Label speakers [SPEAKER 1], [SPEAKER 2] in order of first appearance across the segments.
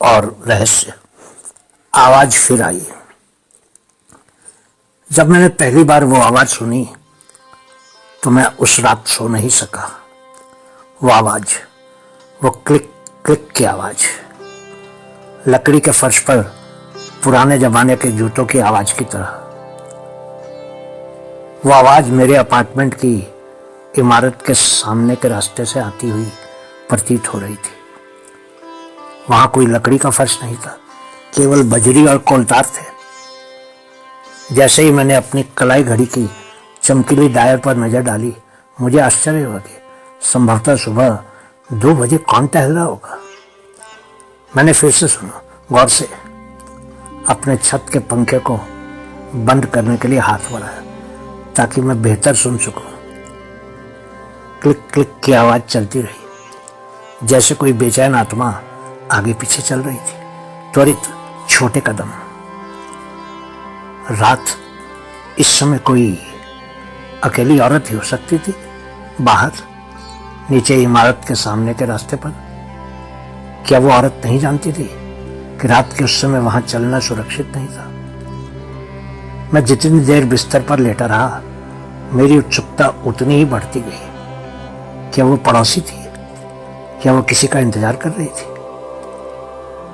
[SPEAKER 1] और रहस्य। आवाज फिर आई। जब मैंने पहली बार वो आवाज सुनी तो मैं उस रात सो नहीं सका। वो आवाज, वो क्लिक क्लिक की आवाज, लकड़ी के फर्श पर पुराने जमाने के जूतों की आवाज की तरह। वो आवाज मेरे अपार्टमेंट की इमारत के सामने के रास्ते से आती हुई प्रतीत हो रही थी। वहां कोई लकड़ी का फर्श नहीं था, केवल बजरी और कोलतार थे। जैसे ही मैंने अपनी कलाई घड़ी की चमकीली डायल पर नजर डाली, मुझे आश्चर्य हुआ कि संभवतः सुबह 2 बजे कौन टहल रहा होगा। मैंने फिर से सुना, गौर से अपने छत के पंखे को बंद करने के लिए हाथ बढ़ाया ताकि मैं बेहतर सुन सकूं। क्लिक क्लिक की आवाज चलती रही, जैसे कोई बेचैन आत्मा आगे पीछे चल रही थी। त्वरित छोटे कदम। रात, इस समय कोई अकेली औरत ही हो सकती थी बाहर, नीचे इमारत के सामने के रास्ते पर। क्या वो औरत नहीं जानती थी कि रात के उस समय वहां चलना सुरक्षित नहीं था? मैं जितनी देर बिस्तर पर लेटा रहा, मेरी उत्सुकता उतनी ही बढ़ती गई। क्या वो पड़ोसी थी? क्या वो किसी का इंतजार कर रही थी?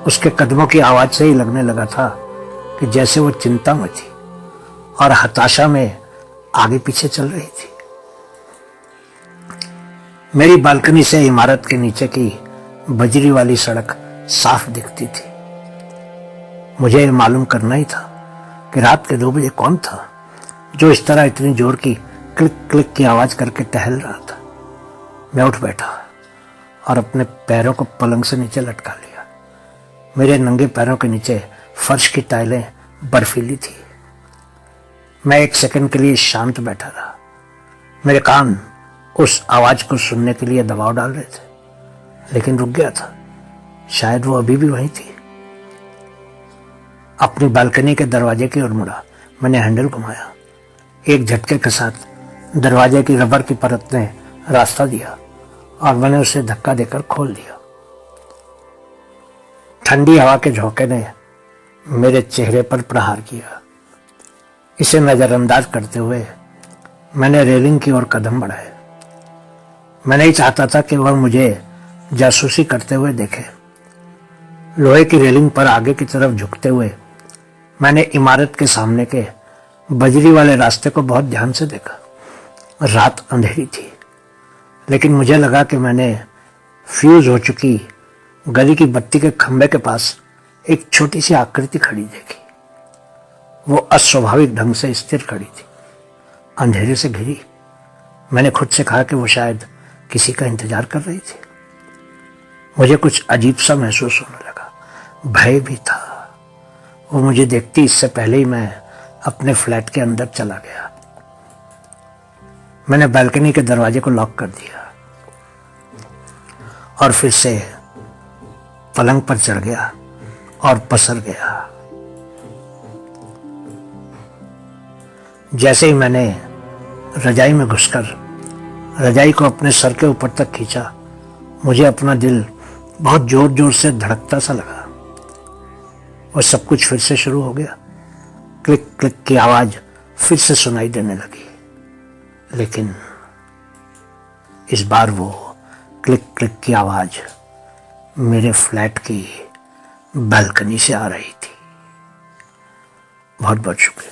[SPEAKER 1] उसके कदमों की आवाज से ही लगने लगा था कि जैसे वो चिंता में थी और हताशा में आगे पीछे चल रही थी। मेरी बालकनी से इमारत के नीचे की बजरी वाली सड़क साफ दिखती थी। मुझे ये मालूम करना ही था कि रात के 2 बजे कौन था जो इस तरह इतनी जोर की क्लिक क्लिक की आवाज करके टहल रहा था। मैं उठ बैठा और अपने पैरों को पलंग से नीचे लटका लिया। मेरे नंगे पैरों के नीचे फर्श की टाइलें बर्फीली थी। मैं 1 सेकंड के लिए शांत बैठा रहा। मेरे कान उस आवाज को सुनने के लिए दबाव डाल रहे थे, लेकिन रुक गया था। शायद वो अभी भी वहीं थी। अपनी बालकनी के दरवाजे की ओर मुड़ा। मैंने हैंडल घुमाया। एक झटके के साथ दरवाजे की रबर की परत ने रास्ता दिया और मैंने उसे धक्का देकर खोल दिया। ठंडी हवा के झोंके ने मेरे चेहरे पर प्रहार किया। इसे नजरअंदाज करते हुए मैंने रेलिंग की ओर कदम बढ़ाए। मैं नहीं चाहता था कि वह मुझे जासूसी करते हुए देखे। लोहे की रेलिंग पर आगे की तरफ झुकते हुए मैंने इमारत के सामने के बजरी वाले रास्ते को बहुत ध्यान से देखा। रात अंधेरी थी, लेकिन मुझे लगा कि मैंने फ्यूज हो चुकी गली की बत्ती के खंभे के पास एक छोटी सी आकृति खड़ी देखी। वो अस्वाभाविक ढंग से स्थिर खड़ी थी, अंधेरे से घिरी। मैंने खुद से कहा कि वो शायद किसी का इंतजार कर रही थी। मुझे कुछ अजीब सा महसूस होने लगा। भय भी था। वो मुझे देखती इससे पहले ही मैं अपने फ्लैट के अंदर चला गया। मैंने बालकनी के दरवाजे को लॉक कर दिया और फिर से पलंग पर चढ़ गया और पसर गया। जैसे ही मैंने रजाई में घुसकर रजाई को अपने सर के ऊपर तक खींचा, मुझे अपना दिल बहुत जोर जोर से धड़कता सा लगा। और सब कुछ फिर से शुरू हो गया। क्लिक क्लिक की आवाज फिर से सुनाई देने लगी, लेकिन इस बार वो क्लिक क्लिक की आवाज मेरे फ्लैट की बालकनी से आ रही थी। बहुत बहुत शुक्रिया।